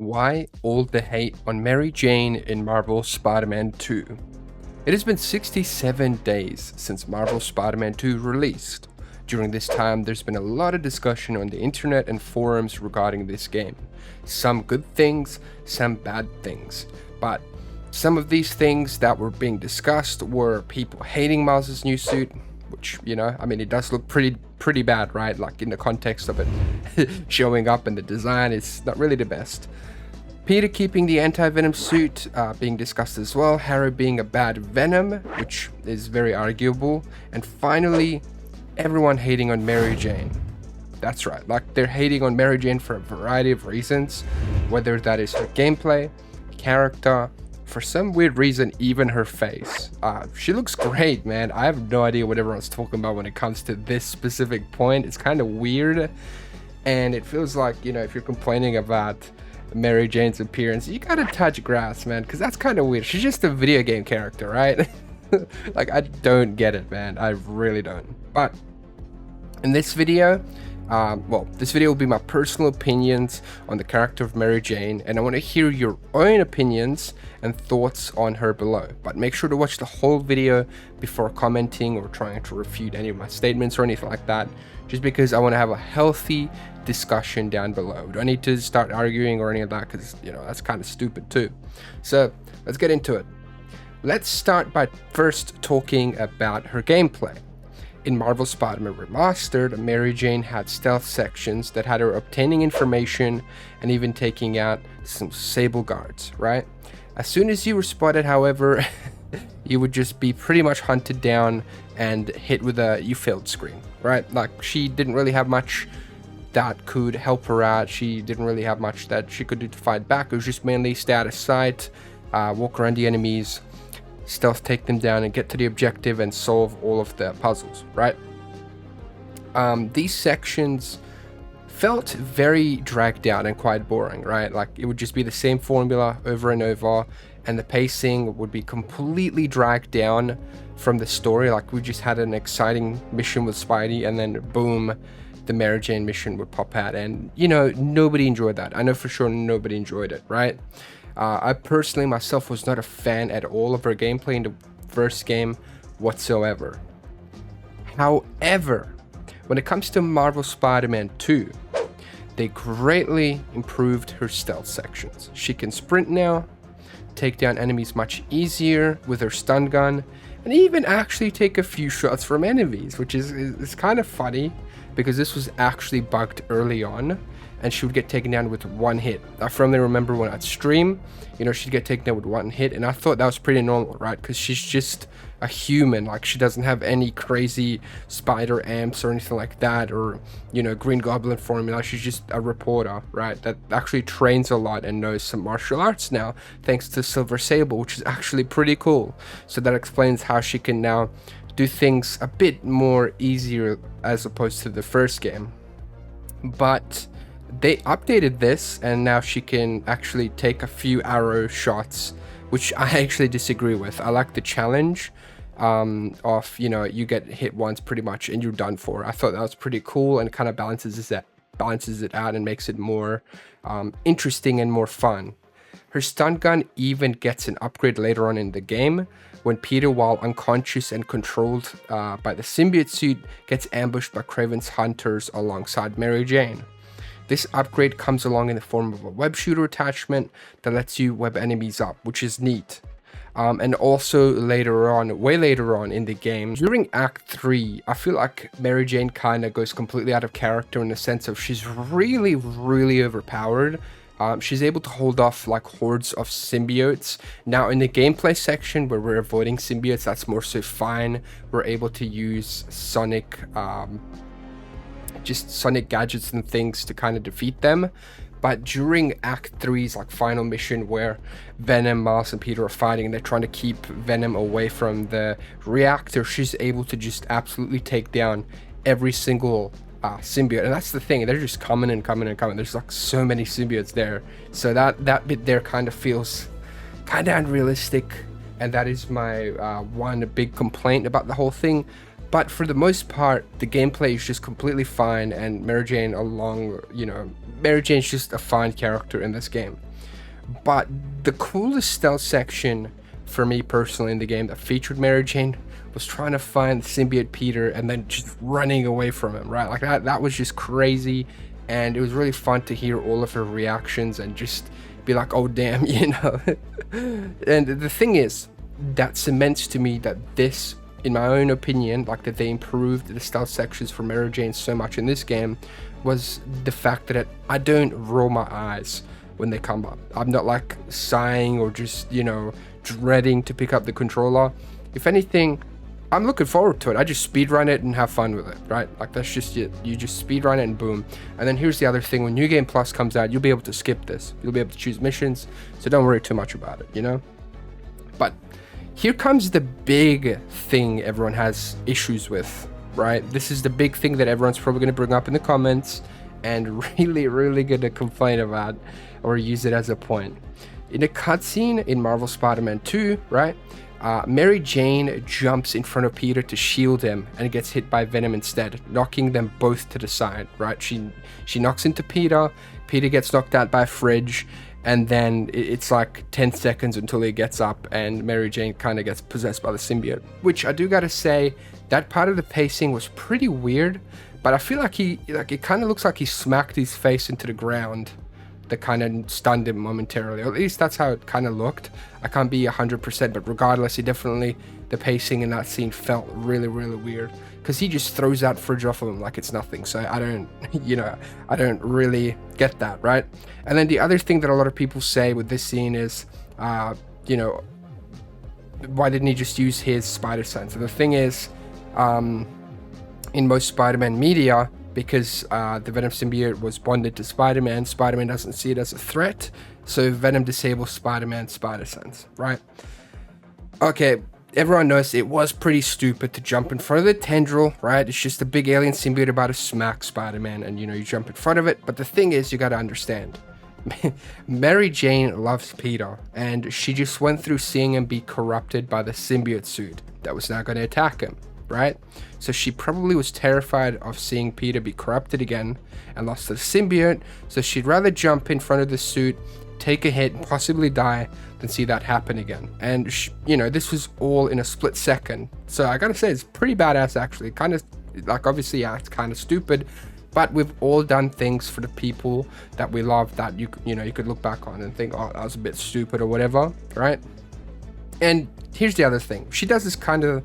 Why all the hate on Mary Jane in Marvel Spider-Man 2? It has been 67 days since Marvel Spider-Man 2 released. During this time, there's been a lot of discussion on the internet and forums regarding this game. Some good things, some bad things. But some of these things that were being discussed were people hating Miles' new suit, which, it does look pretty bad, right? Like, in the context of it showing up, and the design is not really the best. Peter keeping the anti-Venom suit being discussed as well. Harry being a bad Venom, which is very arguable. And finally, everyone hating on Mary Jane. That's right, like, they're hating on Mary Jane for a variety of reasons, whether that is her gameplay, character, for some weird reason, even her face. She looks great, man. I have no idea what everyone's talking about when it comes to this specific point. It's kind of weird, and it feels like, if you're complaining about Mary Jane's appearance, you gotta touch grass, man, because that's kind of weird. She's just a video game character, right? Like, I don't get it, man. I really don't. But in this video, this video will be my personal opinions on the character of Mary Jane, and I want to hear your own opinions and thoughts on her below. But make sure to watch the whole video before commenting or trying to refute any of my statements or anything like that, just because I want to have a healthy discussion down below. We don't need to start arguing or any of that, because that's kind of stupid too. So let's get into it. Let's start by first talking about her gameplay. In Marvel Spider-Man Remastered, Mary Jane had stealth sections that had her obtaining information and even taking out some Sable guards, right? As soon as you were spotted, however, you would just be pretty much hunted down and hit with a "you failed" screen, right? Like, she didn't really have much that could help her out. She didn't really have much that she could do to fight back. It was just mainly stay out of sight, walk around the enemies, stealth take them down, and get to the objective and solve all of the puzzles, right? These sections felt very dragged out and quite boring, right? Like, it would just be the same formula over and over, and the pacing would be completely dragged down from the story. Like, we just had an exciting mission with Spidey, and then boom, the Mary Jane mission would pop out, and nobody enjoyed that. I know for sure nobody enjoyed it, right? I personally myself was not a fan at all of her gameplay in the first game whatsoever. However, when it comes to Marvel Spider-Man 2, they greatly improved her stealth sections. She can sprint now, take down enemies much easier with her stun gun, and even actually take a few shots from enemies, which is kind of funny, because this was actually bugged early on, and she would get taken down with one hit. I firmly remember when I'd stream, she'd get taken down with one hit, and I thought that was pretty normal, right? Because she's just a human. Like, she doesn't have any crazy spider amps or anything like that, or Green Goblin formula. She's just a reporter, right, that actually trains a lot and knows some martial arts now, thanks to Silver Sable, which is actually pretty cool. So that explains how she can now do things a bit more easier as opposed to the first game. But they updated this, and now she can actually take a few arrow shots, which I actually disagree with. I like the challenge of you get hit once pretty much and you're done for. I thought that was pretty cool, and kind of balances it out and makes it more interesting and more fun. Her stun gun even gets an upgrade later on in the game, when Peter, while unconscious and controlled by the symbiote suit, gets ambushed by Kraven's hunters alongside Mary Jane. This upgrade comes along in the form of a web shooter attachment that lets you web enemies up, which is neat. And also way later on in the game, during Act 3, I feel like Mary Jane kind of goes completely out of character, in the sense of she's really, really overpowered. She's able to hold off like hordes of symbiotes. Now, in the gameplay section where we're avoiding symbiotes, that's more so fine. We're able to use sonic gadgets and things to kind of defeat them. But during Act 3's like final mission, where Venom, Miles, and Peter are fighting, and they're trying to keep Venom away from the reactor, she's able to just absolutely take down every single symbiote. And that's the thing, they're just coming and coming and coming. There's like so many symbiotes there, so that bit there kind of feels kind of unrealistic, and that is my one big complaint about the whole thing. But for the most part, the gameplay is just completely fine, and Mary Jane Mary Jane's just a fine character in this game. But the coolest stealth section for me personally in the game that featured Mary Jane was trying to find the symbiote Peter and then just running away from him, right? Like that was just crazy, and it was really fun to hear all of her reactions and just be like, oh damn, And the thing is, that cements to me that this, in my own opinion, like that they improved the stealth sections for Mary Jane so much in this game, was the fact that I don't roll my eyes when they come up. I'm not like sighing or just, dreading to pick up the controller. If anything, I'm looking forward to it. I just speedrun it and have fun with it, right? Like that's just it. You just speedrun it and boom. And then here's the other thing. When New Game Plus comes out, you'll be able to skip this. You'll be able to choose missions. So don't worry too much about it, But here comes the big thing everyone has issues with, right? This is the big thing that everyone's probably going to bring up in the comments and really, really going to complain about or use it as a point. In a cutscene in Marvel Spider-Man 2, right? Mary Jane jumps in front of Peter to shield him and gets hit by Venom instead, knocking them both to the side, right? She knocks into Peter gets knocked out by a fridge, and then it's like 10 seconds until he gets up and Mary Jane kind of gets possessed by the symbiote, which I do gotta say, that part of the pacing was pretty weird, but I feel like it kind of looks like he smacked his face into the ground. That kind of stunned him momentarily, or at least that's how it kind of looked. I can't be 100%, but regardless, the pacing in that scene felt really, really weird, because he just throws that fridge off of him like it's nothing. So I don't really get that, right? And then the other thing that a lot of people say with this scene is, why didn't he just use his spider sense? And the thing is, in most Spider-Man media, because the Venom symbiote was bonded to Spider-Man, Spider-Man doesn't see it as a threat, so Venom disables Spider-Man's spider sense, right? Okay, everyone knows it was pretty stupid to jump in front of the tendril, right? It's just a big alien symbiote about to smack Spider-Man, and you jump in front of it. But the thing is, you gotta understand, Mary Jane loves Peter, and she just went through seeing him be corrupted by the symbiote suit that was now gonna attack him, right? So she probably was terrified of seeing Peter be corrupted again and lost to the symbiote, so she'd rather jump in front of the suit, take a hit, and possibly die than see that happen again. And this was all in a split second. So I gotta say, it's pretty badass actually. Kind of like, obviously, yeah, it's kind of stupid, but we've all done things for the people that we love that you could look back on and think, oh, that was a bit stupid or whatever, right? And here's the other thing. She does this kind of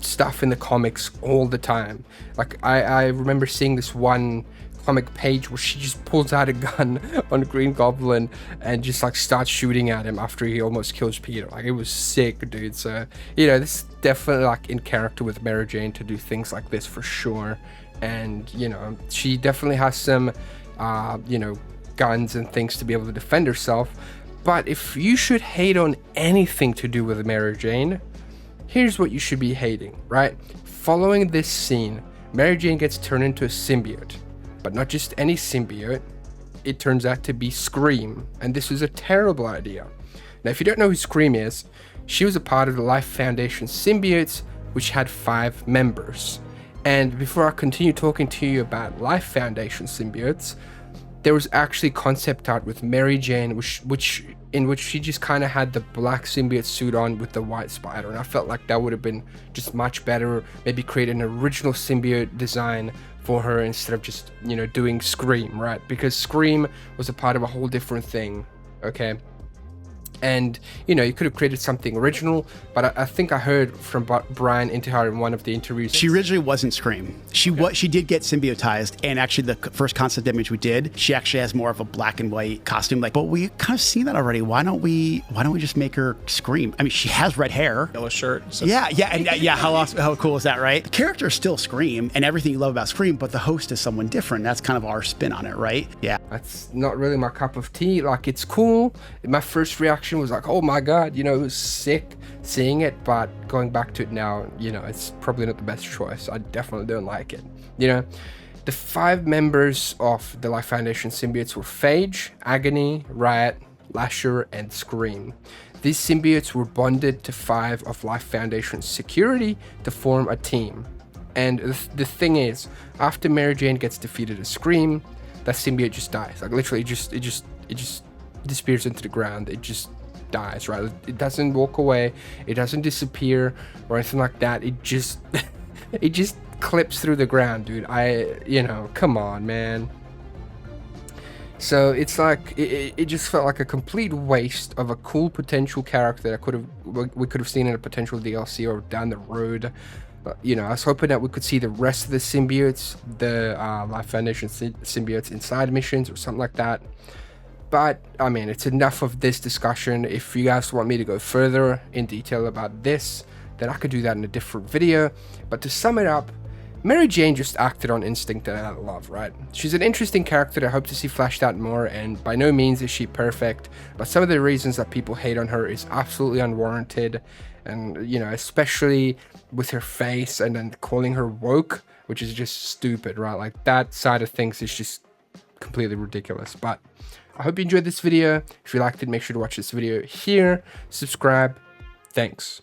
stuff in the comics all the time. Like I remember seeing this one comic page where she just pulls out a gun on Green Goblin and just like starts shooting at him after he almost kills Peter. Like, it was sick, dude. So this is definitely like in character with Mary Jane to do things like this for sure. And she definitely has some guns and things to be able to defend herself. But if you should hate on anything to do with Mary Jane, here's what you should be hating, right? Following this scene, Mary Jane gets turned into a symbiote, but not just any symbiote. It turns out to be Scream, and this was a terrible idea. Now, if you don't know who Scream is, she was a part of the Life Foundation symbiotes, which had 5 members. And before I continue talking to you about Life Foundation symbiotes, there was actually concept art with Mary Jane, in which she just kind of had the black symbiote suit on with the white spider, and I felt like that would have been just much better. Maybe create an original symbiote design for her instead of just doing Scream, right? Because Scream was a part of a whole different thing, okay? And you could have created something original, but I think I heard from Brian Intihar in one of the interviews. She originally wasn't Scream. She did get symbiotized, and actually the first concept image we did, she actually has more of a black and white costume. But we kind of seen that already. Why don't we just make her Scream? I mean, she has red hair, yellow shirt. So yeah. How cool is that, right? The character is still Scream, and everything you love about Scream, but the host is someone different. That's kind of our spin on it, right? Yeah. That's not really my cup of tea. Like, it's cool. My first reaction was like, oh my god, it was sick seeing it, but going back to it now, it's probably not the best choice. I definitely don't like it. The 5 members of the Life Foundation symbiotes were Phage, Agony, Riot, Lasher, and Scream. These symbiotes were bonded to 5 of Life Foundation's security to form a team, And the thing is, after Mary Jane gets defeated at Scream, that symbiote just dies. Like literally, it just disappears into the ground. It just dies, right? It doesn't walk away. It doesn't disappear or anything like that. It just it just clips through the ground, dude. Come on, man. So it's like it just felt like a complete waste of a cool potential character that we could have seen in a potential DLC or down the road. I was hoping that we could see the rest of the symbiotes, the Life Foundation symbiotes inside missions or something like that. But I mean, it's enough of this discussion. If you guys want me to go further in detail about this, then I could do that in a different video. But to sum it up, Mary Jane just acted on instinct and out of love, right? She's an interesting character that I hope to see fleshed out more, and by no means is she perfect, but some of the reasons that people hate on her is absolutely unwarranted. And, especially with her face and then calling her woke, which is just stupid, right? Like, that side of things is just completely ridiculous. But I hope you enjoyed this video. If you liked it, make sure to watch this video here, subscribe. Thanks.